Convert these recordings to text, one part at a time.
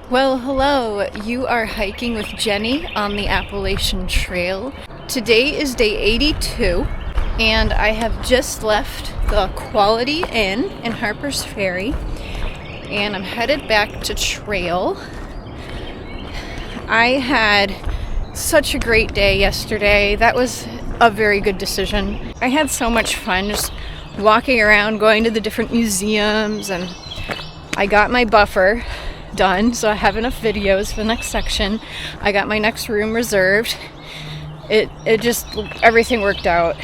Well, hello. You are hiking with Jenny on the Appalachian Trail. Today is day 82, and I have just left the Quality Inn in Harper's Ferry, and I'm headed back to trail. I had such a great day yesterday. That was a very good decision. I had so much fun just walking around, going to the different museums, and I got my buffer done, so I have enough videos for the next section. I got my next room reserved. It just, everything worked out.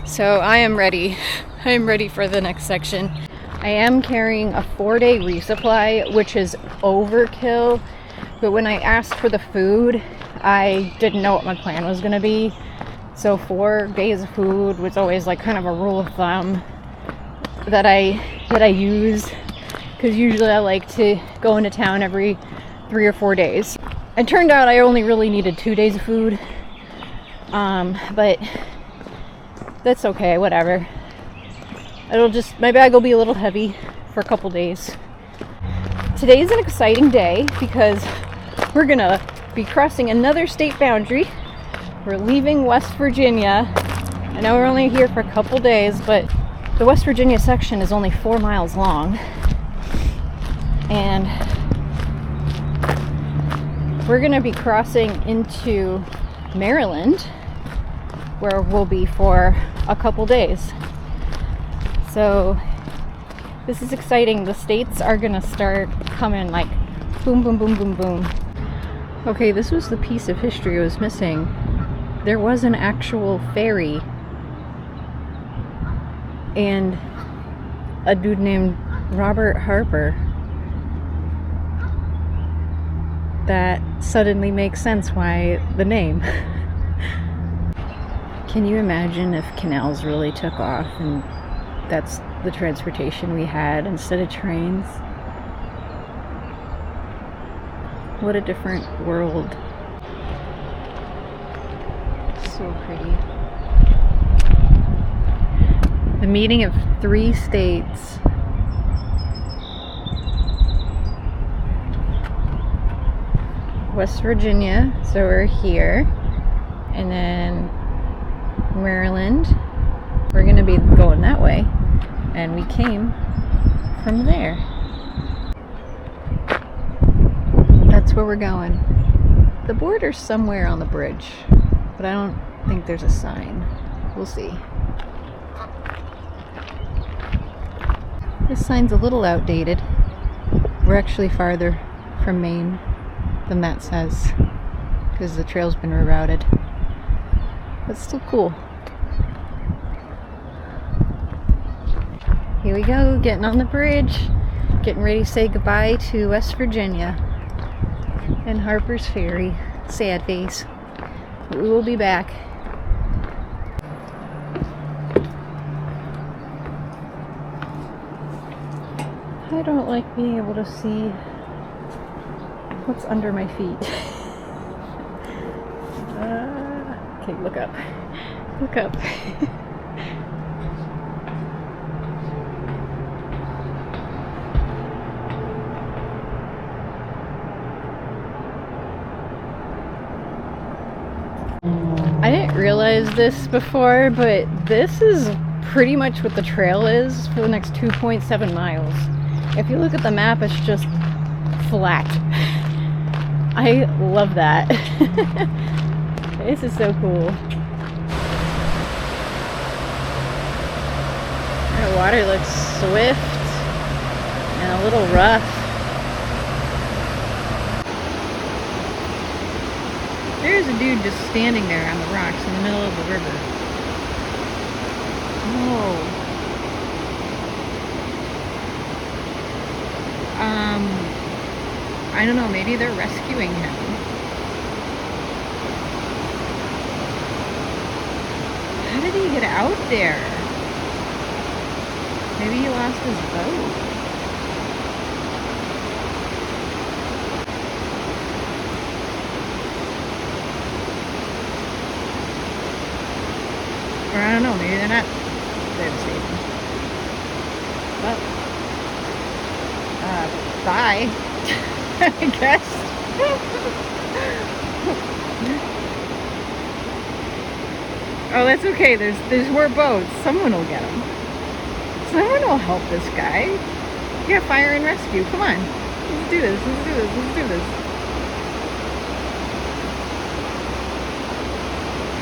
So I am ready. I am ready for the next section. I am carrying a 4-day resupply, which is overkill. But when I asked for the food, I didn't know what my plan was gonna be. So 4 days of food was always like kind of a rule of thumb that I use. Because usually I like to go into town every 3 or 4 days. It turned out I only really needed 2 days of food. But that's okay, whatever. My bag will be a little heavy for a couple days. Today is an exciting day because we're gonna be crossing another state boundary. We're leaving West Virginia. I know we're only here for a couple days, but the West Virginia section is only 4 miles long. And we're going to be crossing into Maryland, where we'll be for a couple days. So this is exciting. The states are going to start coming like boom, boom, boom, boom, boom. Okay, this was the piece of history I was missing. There was an actual ferry and a dude named Robert Harper. That suddenly makes sense why the name. Can you imagine if canals really took off and that's the transportation we had instead of trains? What a different world. So pretty. The meeting of 3 states. West Virginia, so we're here, and then Maryland, we're going to be going that way, and we came from there. That's where we're going. The border's somewhere on the bridge, but I don't think there's a sign. We'll see. This sign's a little outdated. We're actually farther from Maine than that says, because the trail's been rerouted, but still cool. Here we go, getting on the bridge, getting ready to say goodbye to West Virginia and Harper's Ferry. Sad face, but we will be back. I don't like being able to see what's under my feet. Okay, look up. Look up. I didn't realize this before, but this is pretty much what the trail is for the next 2.7 miles. If you look at the map, it's just flat. I love that. This is so cool. The water looks swift and a little rough. There's a dude just standing there on the rocks in the middle of the river. Oh. I don't know, maybe they're rescuing him. How did he get out there? Maybe he lost his boat. Or I don't know, maybe they're not there to save him. Well, bye. I guess. Oh, that's okay. There's more boats. Someone will get them. Someone will help this guy. Yeah, fire and rescue. Come on. Let's do this. Let's do this. Let's do this.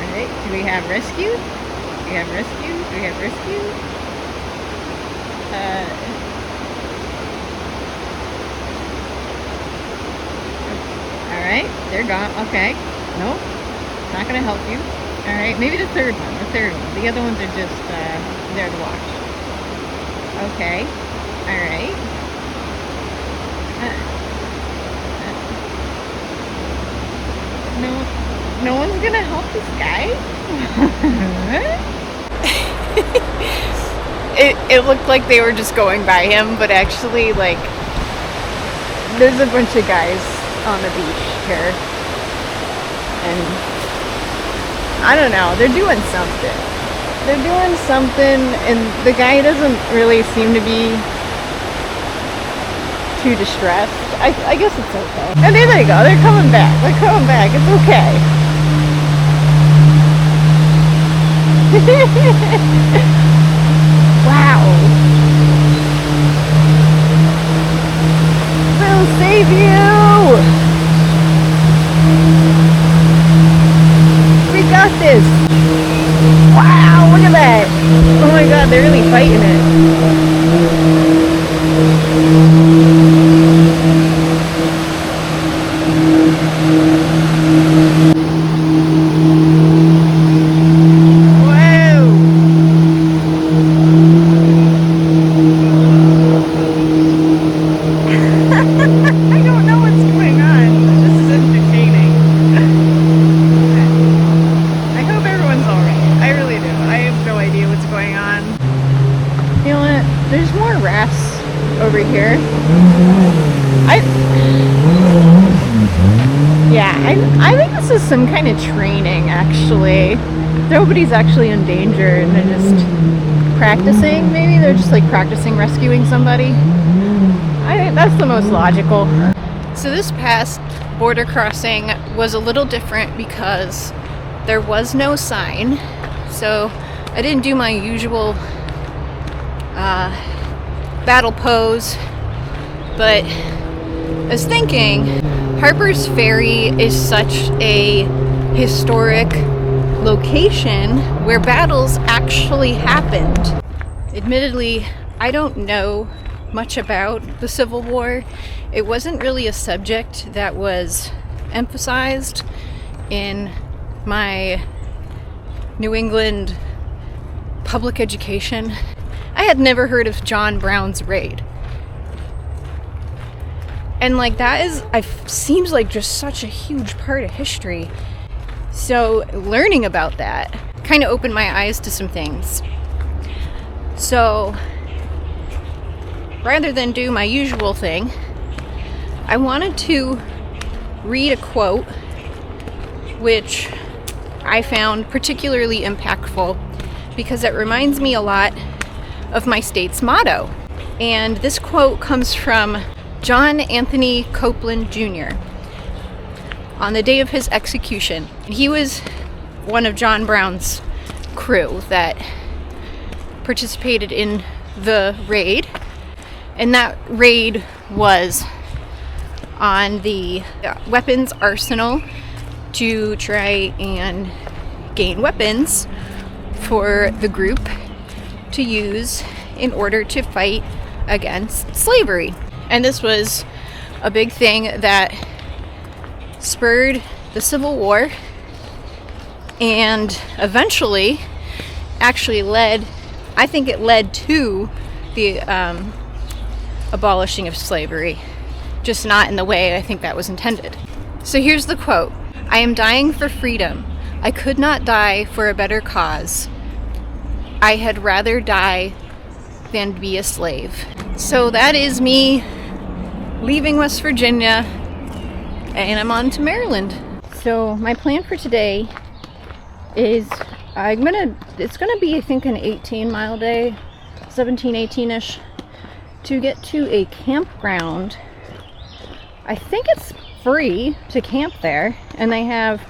Alright, do we have rescue? Do we have rescue? Do we have rescue? Alright, they're gone. Okay. Nope. Not gonna help you. Alright, maybe the third one. The other ones are just there to watch. Okay. Alright. No one's gonna help this guy? It looked like they were just going by him, but actually, like, there's a bunch of guys on the beach here. And I don't know, they're doing something. And the guy doesn't really seem to be too distressed. I guess it's okay. And there they go, they're coming back. It's okay. Wow. We'll save you. We got this. Wow, look at that. Oh my god, they're really fighting it. Over here. I think this is some kind of training, actually. Nobody's actually in danger and they're just practicing. Maybe they're just like practicing rescuing somebody. I think that's the most logical. So this past border crossing was a little different because there was no sign. So I didn't do my usual battle pose, but I was thinking Harper's Ferry is such a historic location where battles actually happened. Admittedly, I don't know much about the Civil War. It wasn't really a subject that was emphasized in my New England public education. I had never heard of John Brown's raid. And like seems like just such a huge part of history. So learning about that kind of opened my eyes to some things. So rather than do my usual thing, I wanted to read a quote which I found particularly impactful because it reminds me a lot of my state's motto. And this quote comes from John Anthony Copeland Jr. on the day of his execution. He was one of John Brown's crew that participated in the raid, and that raid was on the weapons arsenal to try and gain weapons for the group to use in order to fight against slavery. And this was a big thing that spurred the Civil War and eventually actually led to the abolishing of slavery, just not in the way I think that was intended. So here's the quote. "I am dying for freedom. I could not die for a better cause. I had rather die than be a slave." So that is me leaving West Virginia and I'm on to Maryland. So my plan for today is it's gonna be, I think, an 18-mile day, 17, 18-ish, to get to a campground I think it's free to camp there, and they have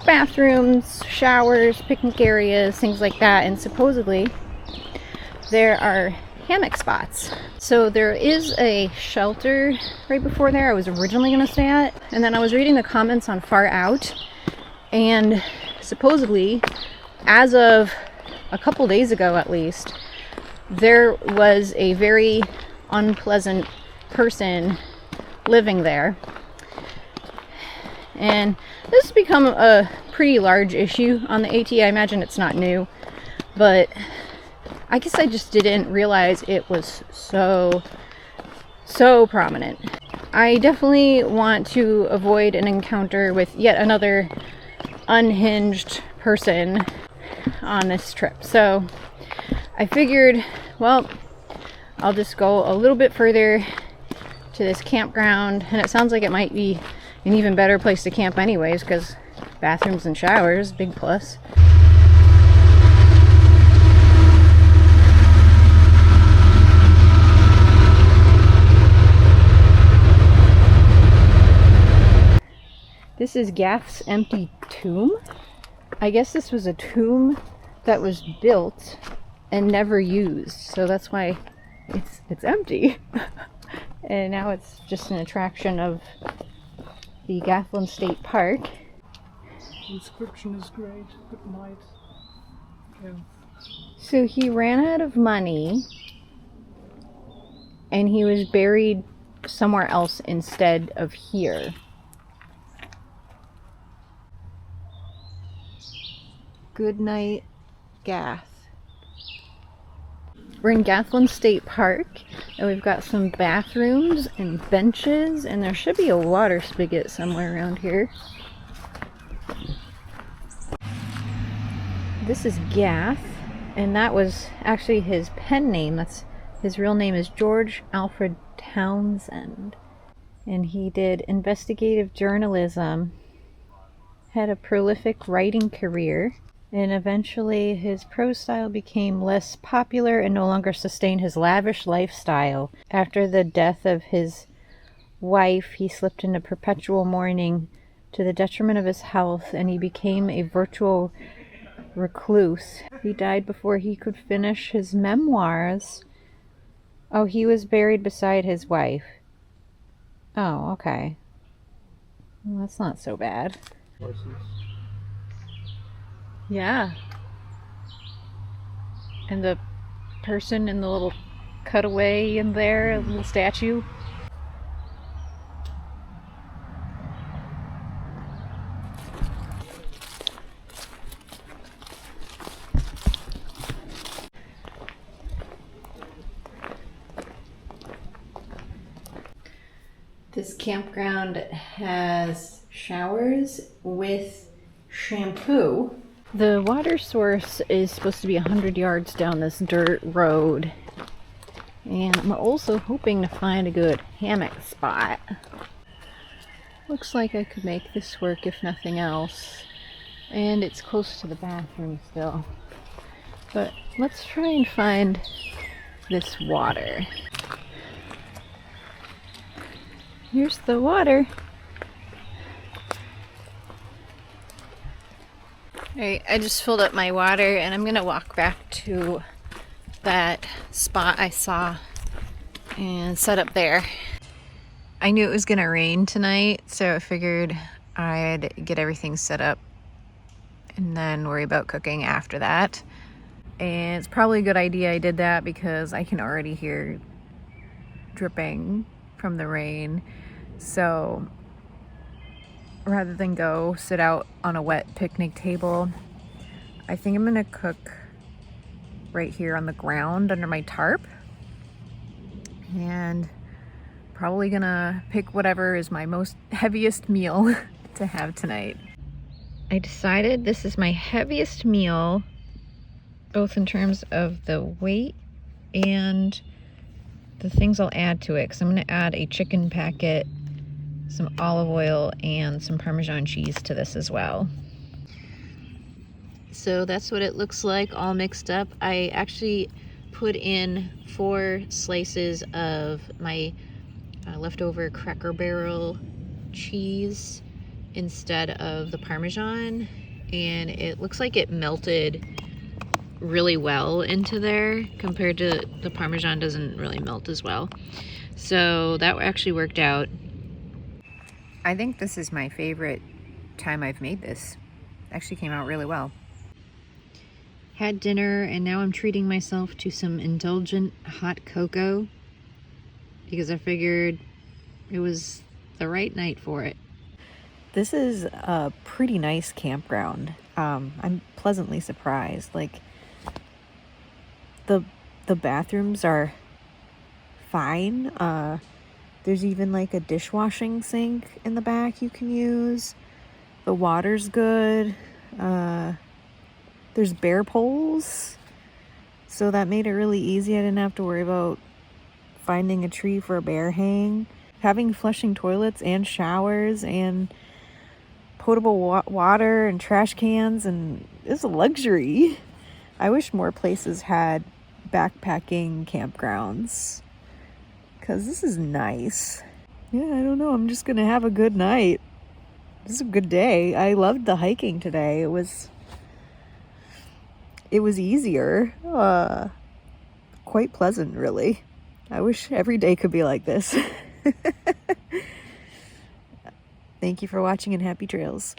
bathrooms, showers, picnic areas, things like that, and supposedly there are hammock spots. So there is a shelter right before there I was originally going to stay at, and then I was reading the comments on Far Out, and supposedly, as of a couple days ago at least, there was a very unpleasant person living there. And this has become a pretty large issue on the AT. I imagine it's not new, but I guess I just didn't realize it was so prominent. I definitely want to avoid an encounter with yet another unhinged person on this trip. So I figured, well, I'll just go a little bit further to this campground, and it sounds like it might be an even better place to camp anyways, because bathrooms and showers, big plus. This is Gath's empty tomb. I guess this was a tomb that was built and never used, so that's why it's empty. And now it's just an attraction of the Gathland State Park. The inscription is great. Good night. Yeah. So he ran out of money and he was buried somewhere else instead of here. Good night, Gath. We're in Gathland State Park, and we've got some bathrooms and benches, and there should be a water spigot somewhere around here. This is Gath, and that was actually his pen name. His real name is George Alfred Townsend, and he did investigative journalism, had a prolific writing career, and eventually his prose style became less popular and no longer sustained his lavish lifestyle. After the death of his wife, he slipped into perpetual mourning to the detriment of his health, and he became a virtual recluse. He died before he could finish his memoirs. Oh, he was buried beside his wife. Oh, okay. Well, that's not so bad. Yeah. And the person in the little cutaway in there, a little statue. This campground has showers with shampoo. The water source is supposed to be 100 yards down this dirt road. And I'm also hoping to find a good hammock spot. Looks like I could make this work if nothing else. And it's close to the bathroom still. But let's try and find this water. Here's the water. Alright, I just filled up my water and I'm gonna walk back to that spot I saw and set up there. I knew it was gonna rain tonight, so I figured I'd get everything set up and then worry about cooking after that. And it's probably a good idea I did that because I can already hear dripping from the rain. So rather than go sit out on a wet picnic table, I think I'm gonna cook right here on the ground under my tarp, and probably gonna pick whatever is my most heaviest meal to have tonight. I decided this is my heaviest meal, both in terms of the weight and the things I'll add to it, because I'm gonna add a chicken packet, some olive oil, and some Parmesan cheese to this as well. So that's what it looks like all mixed up. I actually put in 4 slices of my leftover Cracker Barrel cheese instead of the Parmesan, and it looks like it melted really well into there compared to the Parmesan doesn't really melt as well. So that actually worked out. I think this is my favorite time I've made this. Actually came out really well. Had dinner, and now I'm treating myself to some indulgent hot cocoa because I figured it was the right night for it. This is a pretty nice campground. I'm pleasantly surprised. Like, the bathrooms are fine. There's even like a dishwashing sink in the back you can use. The water's good. There's bear poles, so that made it really easy. I didn't have to worry about finding a tree for a bear hang. Having flushing toilets and showers and potable water and trash cans, and it's a luxury. I wish more places had backpacking campgrounds, because this is nice. Yeah, I don't know. I'm just gonna have a good night. This is a good day. I loved the hiking today. It was easier. Quite pleasant, really. I wish every day could be like this. Thank you for watching, and happy trails.